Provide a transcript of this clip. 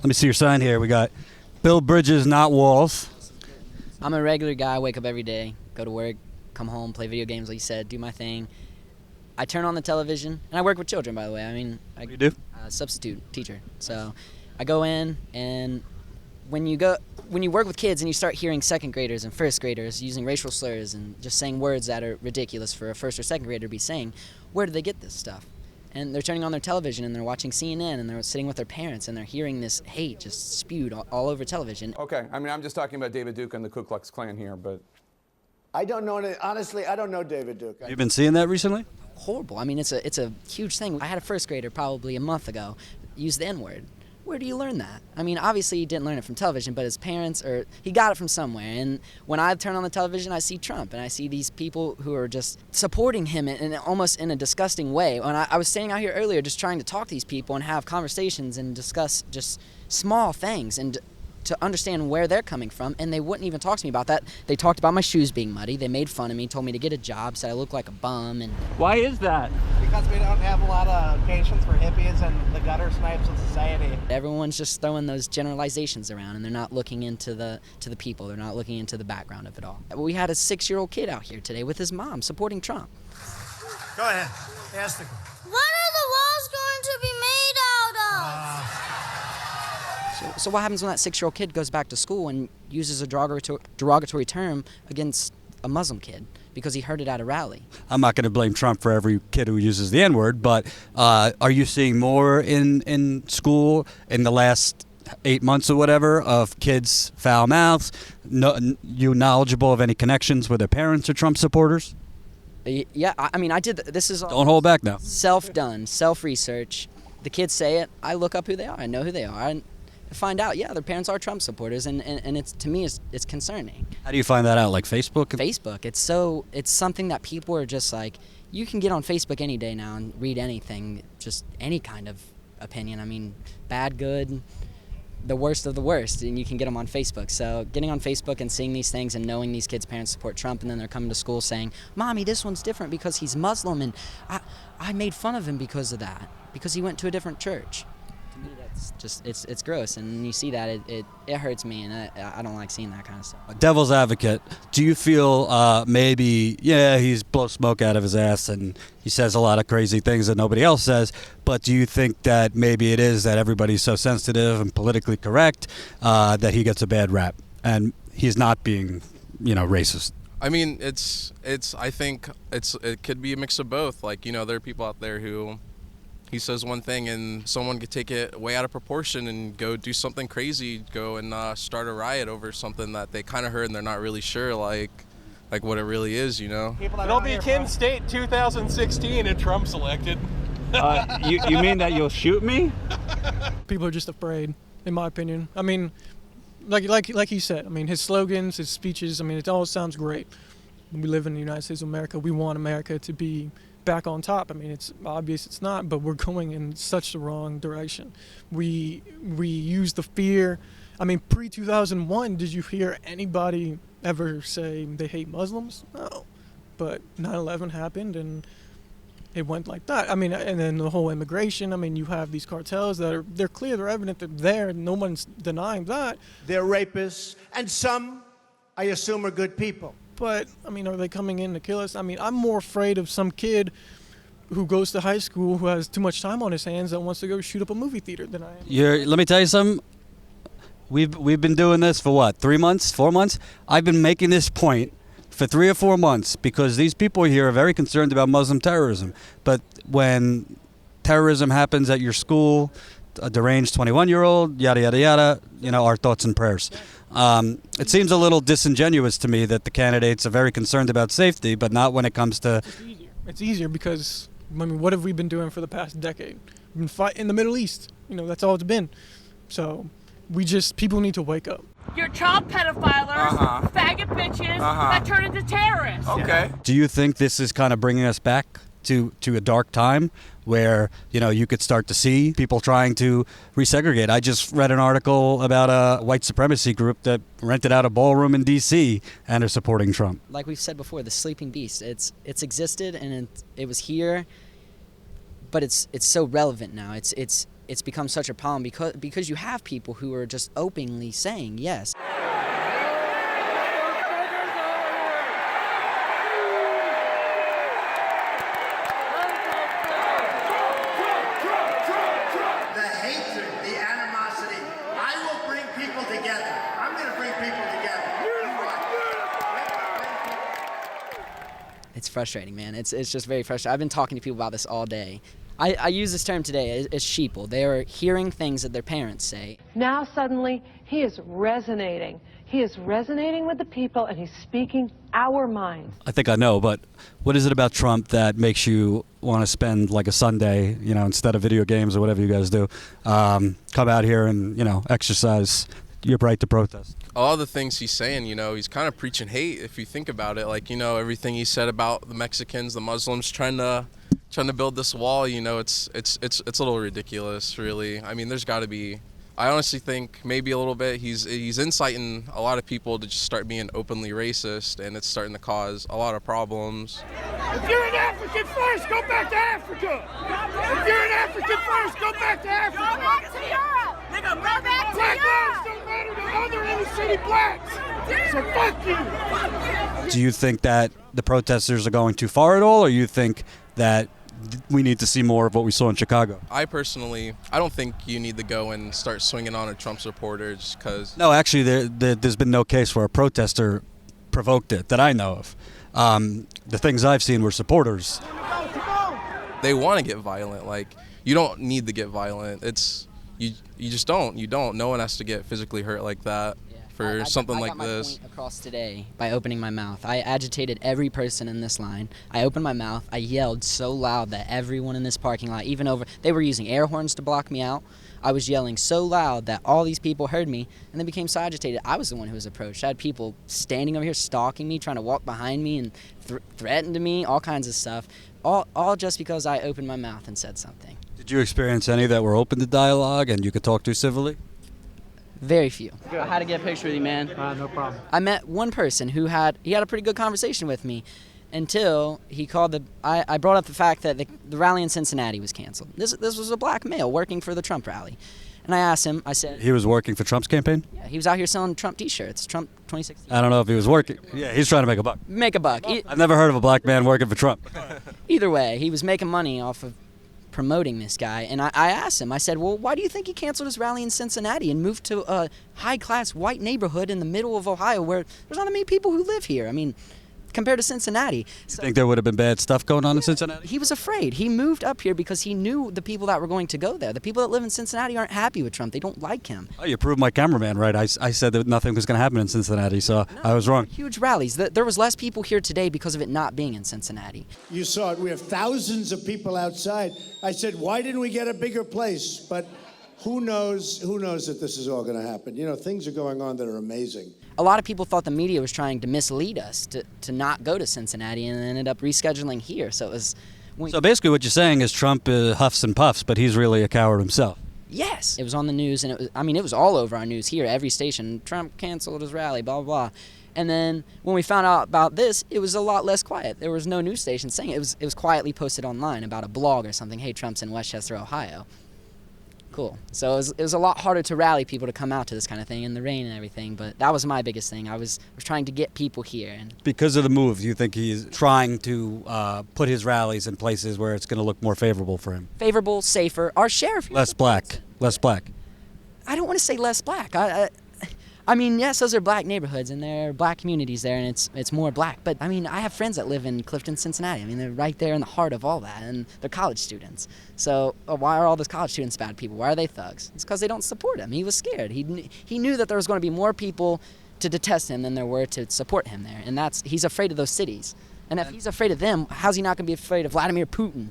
Let me see your sign here. We got build bridges, not walls. I'm a regular guy. I wake up every day, go to work, come home, play video games, like you said, do my thing. I turn on the television, and I work with children, by the way. What do you do? Substitute teacher. So I go in, and when you work with kids and you start hearing second graders and first graders using racial slurs and just saying words that are ridiculous for a first or second grader to be saying, where do they get this stuff? And they're turning on their television and they're watching CNN and they're sitting with their parents and they're hearing this hate just spewed all over television. Okay, I mean, I'm just talking about David Duke and the Ku Klux Klan here, but... I don't know, honestly, I don't know David Duke. You've been seeing that recently? Horrible. I mean, it's a huge thing. I had a first grader probably a month ago use the N-word. Where do you learn that? I mean, obviously he didn't learn it from television, but his parents, or he got it from somewhere. And when I turn on the television, I see Trump, and I see these people who are just supporting him in almost in a disgusting way. When I was standing out here earlier just trying to talk to these people and have conversations and discuss just small things and to understand where they're coming from, and they wouldn't even talk to me about that. They talked about my shoes being muddy. They made fun of me, told me to get a job, said I look like a bum. And Why is that? Because we don't have a lot of patience for hippies and the gutter snipes of society. everyone's just throwing those generalizations around, and they're not looking into the people. They're not looking into the background of it all. We had a 6-year-old kid out here today with his mom supporting Trump. Go ahead. Ask the... What are the walls going to be made out of? So what happens when that 6-year-old kid goes back to school and uses a derogatory term against a Muslim kid because he heard it at a rally? I'm not going to blame Trump for every kid who uses the N-word, but are you seeing more in school in the last 8 months or whatever of kids foul mouths? You knowledgeable of any connections with their parents or Trump supporters? Yeah, I mean, I did. This is all Don't hold back now. Self-done, self-research. The kids say it. I look up who they are. I know who they are. And find out, yeah, their parents are Trump supporters, and it's, to me, it's concerning. How do you find that out? Like Facebook? Facebook, it's something that people are just like, you can get on Facebook any day now and read anything, just any kind of opinion. I mean, bad, good, the worst of the worst, and you can get them on Facebook. So getting on Facebook and seeing these things and knowing these kids' parents support Trump, and then they're coming to school saying, Mommy, this one's different because he's Muslim, and I made fun of him because of that, because he went to a different church. To me, that's just, it's gross, and when you see that, it hurts me, and I don't like seeing that kind of stuff. Devil's advocate, do you feel maybe, yeah, he's blows smoke out of his ass and he says a lot of crazy things that nobody else says, but do you think that maybe it is that everybody's so sensitive and politically correct that he gets a bad rap and he's not being, racist? I mean, I think it could be a mix of both. Like, there are people out there who he says one thing and someone could take it way out of proportion and go do something crazy, go and start a riot over something that they kind of heard and they're not really sure, like what it really is, It'll be Kent State 2016 and Trump's elected. You mean that you'll shoot me? People are just afraid, in my opinion. I mean, like he said, I mean, his slogans, his speeches, I mean, it all sounds great. We live in the United States of America. We want America to be back on top. I mean, it's obvious it's not, but we're going in such the wrong direction. We use the fear. I mean, pre-2001, did you hear anybody ever say they hate Muslims? No. But 9/11 happened, and it went like that. I mean, and then the whole immigration. I mean, you have these cartels that they're clear, they're evident, they're there. No one's denying that. They're rapists, and some, I assume, are good people. But, I mean, are they coming in to kill us? I mean, I'm more afraid of some kid who goes to high school who has too much time on his hands that wants to go shoot up a movie theater than I am. Let me tell you something. We've been doing this for what, 3 months, 4 months? I've been making this point for 3 or 4 months because these people here are very concerned about Muslim terrorism. But when terrorism happens at your school, a deranged 21-year-old, yada, yada, yada, our thoughts and prayers. It seems a little disingenuous to me that the candidates are very concerned about safety, but not when it comes to... It's easier because, I mean, what have we been doing for the past decade? We've been fighting in the Middle East. That's all it's been. So people need to wake up. You're child pedophilers, faggot bitches that turn into terrorists. Okay. Do you think this is kind of bringing us back to a dark time where, you could start to see people trying to resegregate? I just read an article about a white supremacy group that rented out a ballroom in D.C. and are supporting Trump. Like we've said before, the sleeping beast, it's existed and it was here, but it's so relevant now. it's become such a problem because you have people who are just openly saying yes. The hatred, the animosity. I will bring people together. I'm going to bring people together. It's frustrating, man. It's just very frustrating. I've been talking to people about this all day. I use this term today as sheeple. They are hearing things that their parents say. Now suddenly he is resonating. He is resonating with the people, and he's speaking our minds. I think I know, but what is it about Trump that makes you want to spend like a Sunday, instead of video games or whatever you guys do, come out here and, exercise your right to protest? A lot of the things he's saying, he's kind of preaching hate if you think about it. Like, everything he said about the Mexicans, the Muslims trying to build this wall, it's a little ridiculous, really. I mean, there's got to be, I honestly think maybe a little bit he's inciting a lot of people to just start being openly racist, and it's starting to cause a lot of problems. If you're an African first, go back to Africa. If you're an African first, go back to Africa. Go back to Europe. Nigga, go back to Black lives don't matter to other inner city blacks. So fuck you. Do you think that the protesters are going too far at all, or you think that we need to see more of what we saw in Chicago? I don't think you need to go and start swinging on a Trump supporter just because. No, actually, there's been no case where a protester provoked it that I know of. The things I've seen were supporters. They want to get violent. Like, you don't need to get violent. You just don't. You don't. No one has to get physically hurt like that. For something like this. I got my point across today by opening my mouth. I agitated every person in this line. I opened my mouth. I yelled so loud that everyone in this parking lot, they were using air horns to block me out. I was yelling so loud that all these people heard me, and they became so agitated. I was the one who was approached. I had people standing over here stalking me, trying to walk behind me and threaten to me, all kinds of stuff. All just because I opened my mouth and said something. Did you experience any that were open to dialogue and you could talk to civilly? Very few. I had to get a picture with you, man. No problem. I met one person who had a pretty good conversation with me until he called I brought up the fact that the rally in Cincinnati was canceled. This was a black male working for the Trump rally. And I asked him, I said... He was working for Trump's campaign? Yeah, he was out here selling Trump t-shirts, Trump 2016. I don't know if he was working. Yeah, he's trying to make a buck. Make a buck. I've never heard of a black man working for Trump. Either way, he was making money off of promoting this guy, and I asked him, I said, well, why do you think he canceled his rally in Cincinnati and moved to a high-class white neighborhood in the middle of Ohio where there's not that many people who live here? I mean, compared to Cincinnati. You think there would have been bad stuff going on in Cincinnati? He was afraid. He moved up here because he knew the people that were going to go there. The people that live in Cincinnati aren't happy with Trump. They don't like him. Oh, you proved my cameraman right. I said that nothing was going to happen in Cincinnati, so I was wrong. Huge rallies. There was less people here today because of it not being in Cincinnati. You saw it. We have thousands of people outside. I said, why didn't we get a bigger place? But who knows that this is all going to happen? Things are going on that are amazing. A lot of people thought the media was trying to mislead us to not go to Cincinnati and ended up rescheduling here. So it was. So basically what you're saying is Trump huffs and puffs, but he's really a coward himself. Yes. It was on the news, and it was all over our news here, every station. Trump canceled his rally, blah, blah, blah. And then when we found out about this, it was a lot less quiet. There was no news station saying it. It was quietly posted online about a blog or something. Hey, Trump's in Westchester, Ohio. Cool. So it was a lot harder to rally people to come out to this kind of thing in the rain and everything, but that was my biggest thing. I was trying to get people here. And because of the move, you think he's trying to put his rallies in places where it's going to look more favorable for him? Favorable, safer. Our sheriff... Less black. Less black. I don't want to say less black. I mean, yes, those are black neighborhoods, and there are black communities there, and it's more black. But, I mean, I have friends that live in Clifton, Cincinnati. I mean, they're right there in the heart of all that, and they're college students. So why are all those college students bad people? Why are they thugs? It's because they don't support him. He was scared. He knew that there was going to be more people to detest him than there were to support him there, and he's afraid of those cities. And if he's afraid of them, how's he not going to be afraid of Vladimir Putin?